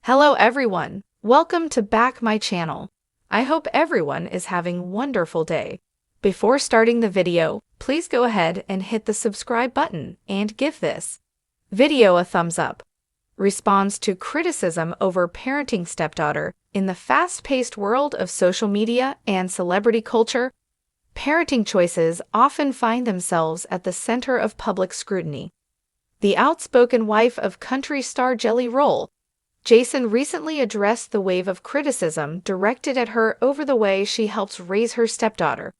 Hello everyone, welcome to back my channel. I hope everyone is having a wonderful day. Before starting the video, please go ahead and hit the subscribe button and give this video a thumbs up. Responds to criticism over parenting stepdaughter. In the fast-paced world of social media and celebrity culture, parenting choices often find themselves at the center of public scrutiny. The outspoken wife of country star Jelly Roll, Jason, recently addressed the wave of criticism directed at her over the way she helps raise her stepdaughter.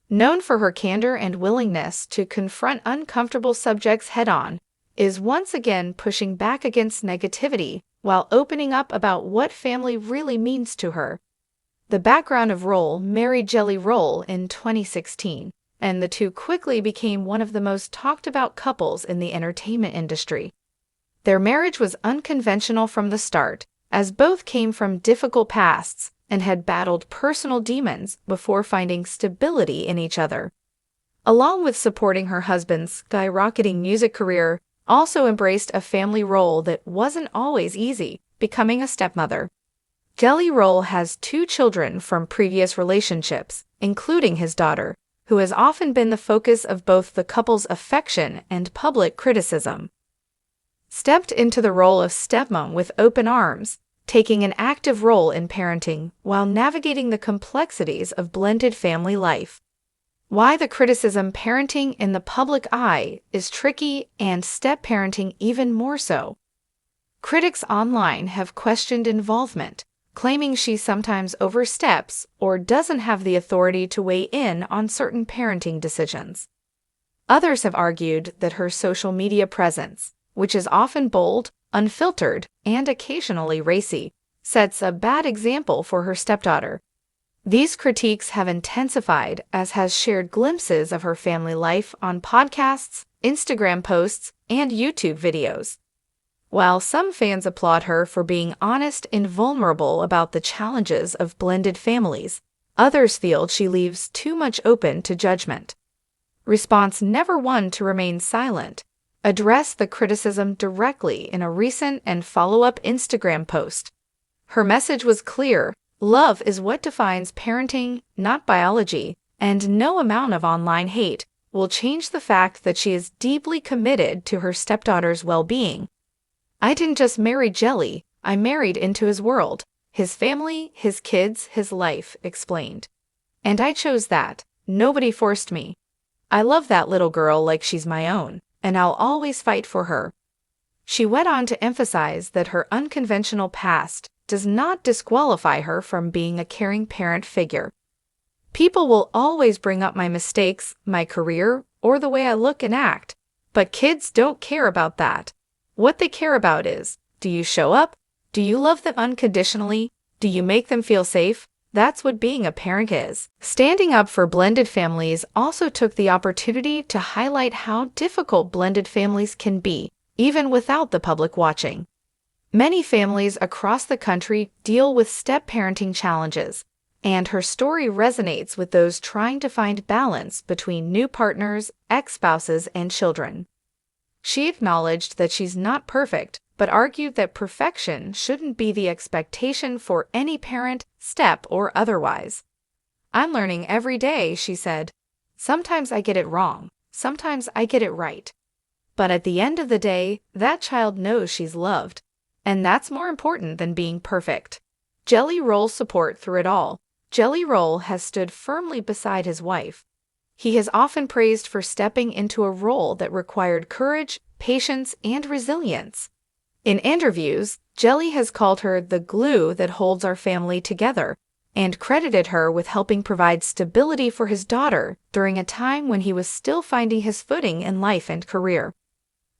Known for her candor and willingness to confront uncomfortable subjects head-on, is once again pushing back against negativity while opening up about what family really means to her. The background of Roll married Jelly Roll in 2016, and the two quickly became one of the most talked-about couples in the entertainment industry. Their marriage was unconventional from the start, as both came from difficult pasts and had battled personal demons before finding stability in each other. Along with supporting her husband's skyrocketing music career, also embraced a family role that wasn't always easy, becoming a stepmother. Jelly Roll has 2 children from previous relationships, including his daughter, who has often been the focus of both the couple's affection and public criticism. Stepped into the role of stepmom with open arms, taking an active role in parenting while navigating the complexities of blended family life. Why the criticism parenting in the public eye is tricky and step-parenting even more so. Critics online have questioned involvement, claiming she sometimes oversteps or doesn't have the authority to weigh in on certain parenting decisions. Others have argued that her social media presence, which is often bold, unfiltered, and occasionally racy, sets a bad example for her stepdaughter. These critiques have intensified as has shared glimpses of her family life on podcasts, Instagram posts, and YouTube videos. While some fans applaud her for being honest and vulnerable about the challenges of blended families, others feel she leaves too much open to judgment. Response: never one to remain silent. Addressed the criticism directly in a recent and follow-up Instagram post. Her message was clear: love is what defines parenting, not biology, and no amount of online hate will change the fact that she is deeply committed to her stepdaughter's well-being. I didn't just marry Jelly, I married into his world, his family, his kids, his life, explained. And I chose that. Nobody forced me. I love that little girl like she's my own, and I'll always fight for her. She went on to emphasize that her unconventional past does not disqualify her from being a caring parent figure. People will always bring up my mistakes, my career, or the way I look and act, but kids don't care about that. What they care about is, do you show up? Do you love them unconditionally? Do you make them feel safe? That's what being a parent is. Standing up for blended families also took the opportunity to highlight how difficult blended families can be, even without the public watching. Many families across the country deal with step-parenting challenges, and her story resonates with those trying to find balance between new partners, ex-spouses, and children. She acknowledged that she's not perfect, but argued that perfection shouldn't be the expectation for any parent, step or otherwise. I'm learning every day, she said. Sometimes I get it wrong, sometimes I get it right. But at the end of the day, that child knows she's loved, and that's more important than being perfect. Jelly Roll's support through it all. Jelly Roll has stood firmly beside his wife. He is often praised for stepping into a role that required courage, patience, and resilience. In interviews, Jelly has called her the glue that holds our family together, and credited her with helping provide stability for his daughter during a time when he was still finding his footing in life and career.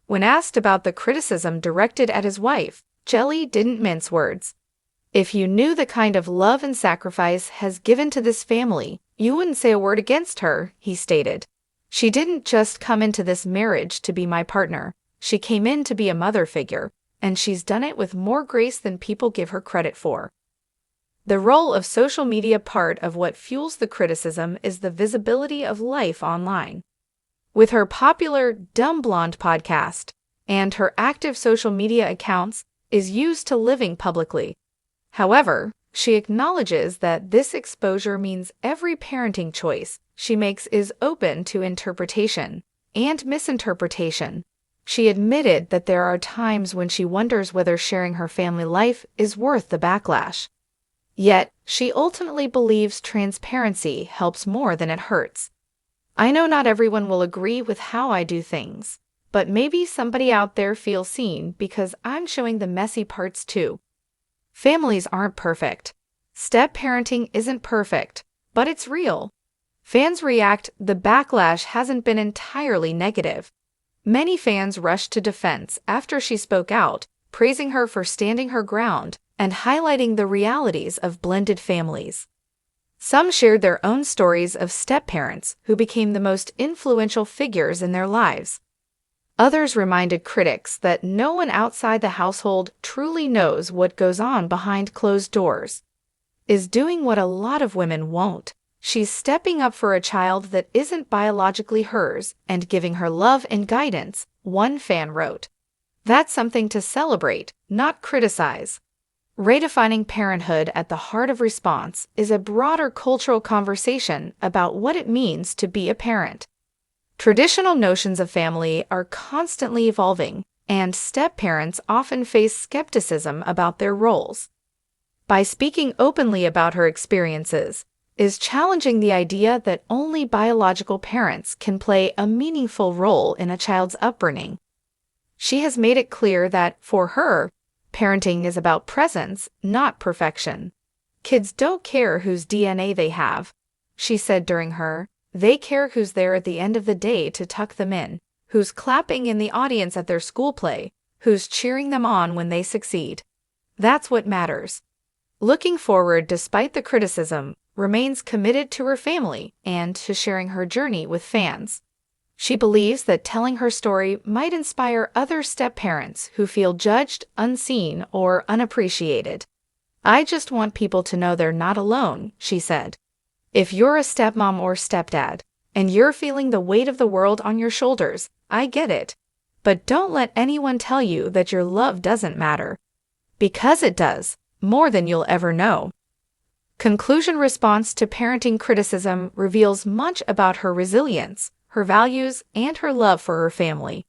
When asked about the criticism directed at his wife, Jelly didn't mince words. If you knew the kind of love and sacrifice has given to this family, you wouldn't say a word against her, he stated. She didn't just come into this marriage to be my partner. She came in to be a mother figure, and she's done it with more grace than people give her credit for. The role of social media. Part of what fuels the criticism is the visibility of life online. With her popular Dumb Blonde podcast and her active social media accounts, is used to living publicly. However, she acknowledges that this exposure means every parenting choice she makes is open to interpretation and misinterpretation. She admitted that there are times when she wonders whether sharing her family life is worth the backlash. Yet, she ultimately believes transparency helps more than it hurts. I know not everyone will agree with how I do things, but maybe somebody out there feels seen because I'm showing the messy parts too. Families aren't perfect. Step-parenting isn't perfect, but it's real. Fans react, the backlash hasn't been entirely negative. Many fans rushed to defense after she spoke out, praising her for standing her ground and highlighting the realities of blended families. Some shared their own stories of step-parents who became the most influential figures in their lives. Others reminded critics that no one outside the household truly knows what goes on behind closed doors. Is doing what a lot of women won't. She's stepping up for a child that isn't biologically hers and giving her love and guidance, one fan wrote. That's something to celebrate, not criticize. Redefining parenthood at the heart of response is a broader cultural conversation about what it means to be a parent. Traditional notions of family are constantly evolving, and step-parents often face skepticism about their roles. By speaking openly about her experiences, is challenging the idea that only biological parents can play a meaningful role in a child's upbringing. She has made it clear that, for her, parenting is about presence, not perfection. Kids don't care whose DNA they have, she said during her. They care who's there at the end of the day to tuck them in, who's clapping in the audience at their school play, who's cheering them on when they succeed. That's what matters. Looking forward despite the criticism, remains committed to her family and to sharing her journey with fans. She believes that telling her story might inspire other step-parents who feel judged, unseen, or unappreciated. I just want people to know they're not alone, she said. If you're a stepmom or stepdad, and you're feeling the weight of the world on your shoulders, I get it. But don't let anyone tell you that your love doesn't matter. Because it does, more than you'll ever know. Conclusion: response to parenting criticism reveals much about her resilience, her values, and her love for her family.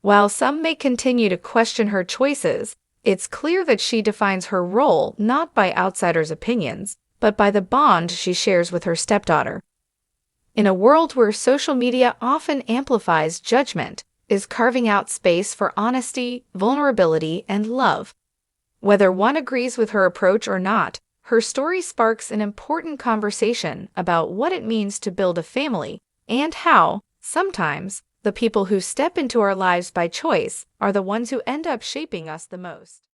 While some may continue to question her choices, it's clear that she defines her role not by outsiders' opinions, but by the bond she shares with her stepdaughter. In a world where social media often amplifies judgment, is carving out space for honesty, vulnerability, and love. Whether one agrees with her approach or not, her story sparks an important conversation about what it means to build a family and how, sometimes, the people who step into our lives by choice are the ones who end up shaping us the most.